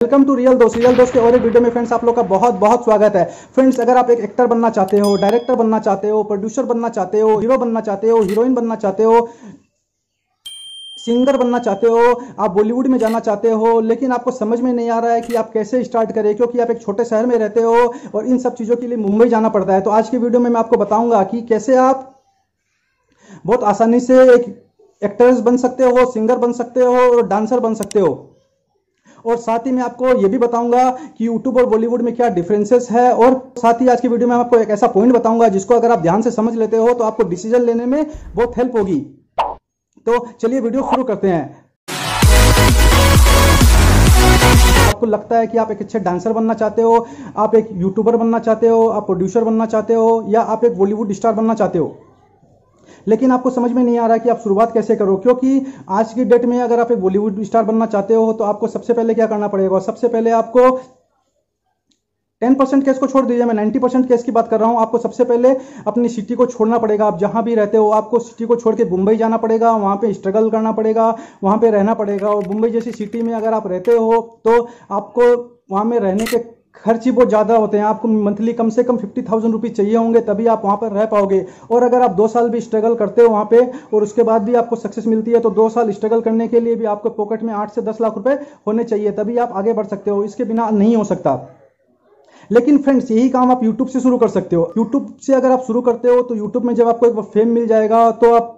Welcome to real दोस्त। Real दोस्त के और एक वीडियो में फ्रेंड्स आप लोग का बहुत बहुत स्वागत है। फ्रेंड्स अगर आप एक एक्टर बनना चाहते हो, डायरेक्टर बनना चाहते हो, प्रोड्यूसर बनना चाहते हो, हीरो बनना चाहते हो, हीरोइन बनना चाहते हो, सिंगर बनना चाहते हो, आप बॉलीवुड में जाना चाहते हो, लेकिन आपको समझ में नहीं आ रहा है कि आप कैसे स्टार्ट करें क्योंकि आप एक छोटे शहर में रहते हो और इन सब चीज़ों के लिए मुंबई जाना पड़ता है। तो आज की वीडियो में मैं आपको बताऊंगा कि कैसे आप बहुत आसानी से एक एक्टर्स बन सकते हो, सिंगर बन सकते हो और डांसर बन सकते हो। और साथ ही मैं आपको ये भी बताऊंगा कि यूट्यूब और बॉलीवुड में क्या डिफरेंसेस है। और साथ ही आज की वीडियो में आपको एक ऐसा पॉइंट बताऊंगा जिसको अगर आप ध्यान से समझ लेते हो तो आपको डिसीजन लेने में बहुत हेल्प होगी। तो चलिए वीडियो शुरू करते हैं। आपको लगता है कि आप एक अच्छे डांसर बनना चाहते हो, आप एक यूट्यूबर बनना चाहते हो, आप प्रोड्यूसर बनना चाहते हो या आप एक बॉलीवुड स्टार बनना चाहते हो, लेकिन आपको समझ में नहीं आ रहा कि आप शुरुआत कैसे करो। क्योंकि आज की डेट में अगर आप एक बॉलीवुड स्टार बनना चाहते हो तो आपको सबसे पहले क्या करना पड़ेगा। सबसे पहले आपको 10% केस को छोड़ दीजिए, मैं 90% केस की बात कर रहा हूं। आपको सबसे पहले अपनी सिटी को छोड़ना पड़ेगा। आप जहां भी रहते हो आपको सिटी को छोड़ के मुंबई जाना पड़ेगा, वहां पे स्ट्रगल करना पड़ेगा, वहां पे रहना पड़ेगा। और मुंबई जैसी सिटी में अगर आप रहते हो तो आपको वहां में रहने के खर्च ही बहुत ज़्यादा होते हैं। आपको मंथली कम से कम 50,000 रुपये चाहिए होंगे तभी आप वहाँ पर रह पाओगे। और अगर आप 2 साल भी स्ट्रगल करते हो वहाँ पे और उसके बाद भी आपको सक्सेस मिलती है तो 2 साल स्ट्रगल करने के लिए भी आपको पॉकेट में 8 से 10 लाख रुपए होने चाहिए, तभी आप आगे बढ़ सकते हो। इसके बिना नहीं हो सकता। लेकिन फ्रेंड्स यही काम आप यूट्यूब से शुरू कर सकते हो। यूट्यूब से अगर आप शुरू करते हो तो यूट्यूब में जब आपको एक फेम मिल जाएगा तो आप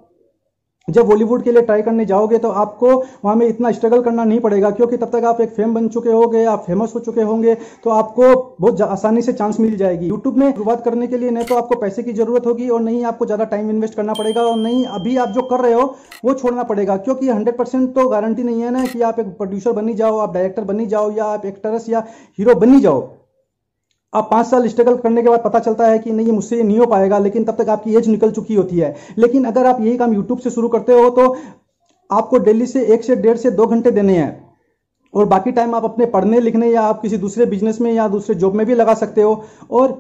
जब बॉलीवुड के लिए ट्राई करने जाओगे तो आपको वहां में इतना स्ट्रगल करना नहीं पड़ेगा, क्योंकि तब तक आप एक फेम बन चुके होंगे, आप फेमस हो चुके होंगे, तो आपको बहुत आसानी से चांस मिल जाएगी। यूट्यूब में शुरुआत करने के लिए नहीं तो आपको पैसे की जरूरत होगी और नहीं आपको ज़्यादा टाइम इन्वेस्ट करना पड़ेगा और नहीं अभी आप जो कर रहे हो वो छोड़ना पड़ेगा। क्योंकि 100% तो गारंटी नहीं है ना कि आप एक प्रोड्यूसर बनी जाओ, आप डायरेक्टर बनी जाओ या आप एक्ट्रेस या हीरो बनी जाओ। आप 5 साल स्ट्रगल करने के बाद पता चलता है कि नहीं मुझसे ये नहीं हो पाएगा, लेकिन तब तक आपकी एज निकल चुकी होती है। लेकिन अगर आप यही काम यूट्यूब से शुरू करते हो तो आपको डेली से 1 से 1.5 से 2 घंटे देने हैं और बाकी टाइम आप अपने पढ़ने लिखने या आप किसी दूसरे बिजनेस में या दूसरे जॉब में भी लगा सकते हो। और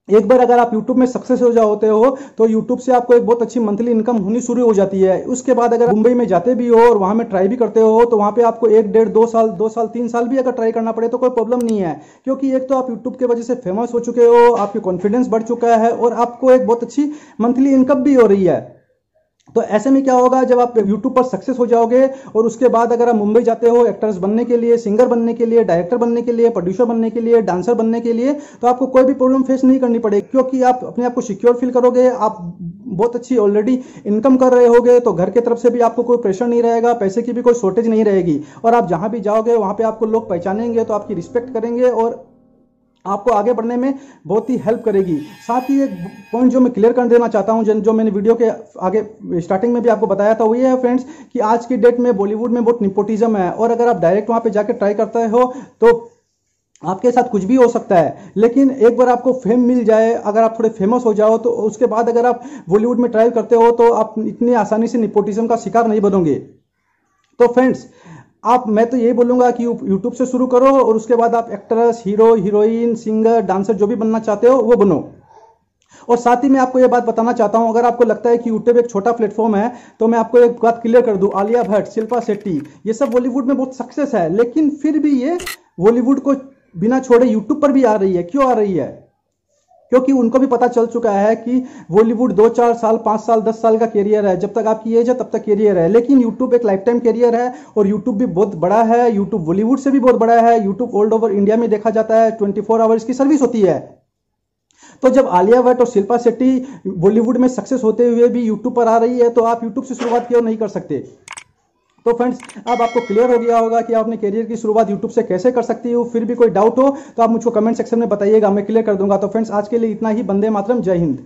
एक बार अगर आप YouTube में सक्सेस हो जाते हो तो YouTube से आपको एक बहुत अच्छी मंथली इनकम होनी शुरू हो जाती है। उसके बाद अगर मुंबई में जाते भी हो और वहां में ट्राई भी करते हो तो वहां पे आपको 1, 1.5, 2 साल 3 साल भी अगर ट्राई करना पड़े तो कोई प्रॉब्लम नहीं है। क्योंकि एक तो आप YouTube के वजह से फेमस हो चुके हो, आपकी कॉन्फिडेंस बढ़ चुका है और आपको एक बहुत अच्छी मंथली इनकम भी हो रही है। तो ऐसे में क्या होगा, जब आप YouTube पर सक्सेस हो जाओगे और उसके बाद अगर आप मुंबई जाते हो एक्टर्स बनने के लिए, सिंगर बनने के लिए, डायरेक्टर बनने के लिए, प्रोड्यूसर बनने के लिए, डांसर बनने के लिए, तो आपको कोई भी प्रॉब्लम फेस नहीं करनी पड़ेगी। क्योंकि आप अपने आप को सिक्योर फील करोगे, आप बहुत अच्छी ऑलरेडी इनकम कर रहे होगे तो घर की तरफ से भी आपको कोई प्रेशर नहीं रहेगा, पैसे की भी कोई शॉर्टेज नहीं रहेगी। और आप जहां भी जाओगे वहां पे आपको लोग पहचानेंगे तो आपकी रिस्पेक्ट करेंगे और आपको आगे बढ़ने में बहुत ही हेल्प करेगी। साथ ही एक पॉइंट जो मैं क्लियर कर देना चाहता हूं, जो मैंने वीडियो के आगे स्टार्टिंग में भी आपको बताया था, वो ये है फ्रेंड्स कि आज की डेट में बॉलीवुड में बहुत निपोटिज्म है और अगर आप डायरेक्ट वहां पे जाके ट्राई करते हो तो आपके साथ कुछ भी हो सकता है। लेकिन एक बार आपको फेम मिल जाए, अगर आप थोड़े फेमस हो जाओ तो उसके बाद अगर आप बॉलीवुड में ट्राई करते हो तो आप इतनी आसानी से निपोटिज्म का शिकार नहीं बनोगे। तो फ्रेंड्स मैं तो यही बोलूंगा कि यूट्यूब से शुरू करो और उसके बाद आप actress, hero, heroine, singer, dancer जो भी बनना चाहते हो वो बनो। और साथ ही मैं आपको ये बात बताना चाहता हूं, अगर आपको लगता है कि यूट्यूब एक छोटा प्लेटफॉर्म है तो मैं आपको एक बात क्लियर कर दूं, आलिया भट्ट, शिल्पा शेट्टी, ये सब बॉलीवुड में बहुत सक्सेस है, लेकिन फिर भी ये बॉलीवुड को बिना छोड़े यूट्यूब पर भी आ रही है। क्यों आ रही है? क्योंकि उनको भी पता चल चुका है कि बॉलीवुड 2, 4 साल, 5 साल, 10 साल का कैरियर है। जब तक आपकी एज है तब तक कैरियर है, लेकिन यूट्यूब एक लाइफ टाइम कैरियर है और यूट्यूब भी बहुत बड़ा है। यूट्यूब बॉलीवुड से भी बहुत बड़ा है। यूट्यूब ऑल ओवर इंडिया में देखा जाता है, 24 आवर्स की सर्विस होती है। तो जब आलिया भट्ट और शिल्पा शेट्टी बॉलीवुड में सक्सेस होते हुए भी यूट्यूब पर आ रही है तो आप यूट्यूब से शुरुआत क्यों नहीं कर सकते? तो फ्रेंड्स अब आपको क्लियर हो गया होगा कि आप अपने करियर की शुरुआत यूट्यूब से कैसे कर सकती हो। फिर भी कोई डाउट हो तो आप मुझको कमेंट सेक्शन में बताइएगा, मैं क्लियर कर दूंगा। तो फ्रेंड्स आज के लिए इतना ही। वंदे मातरम, जय हिंद।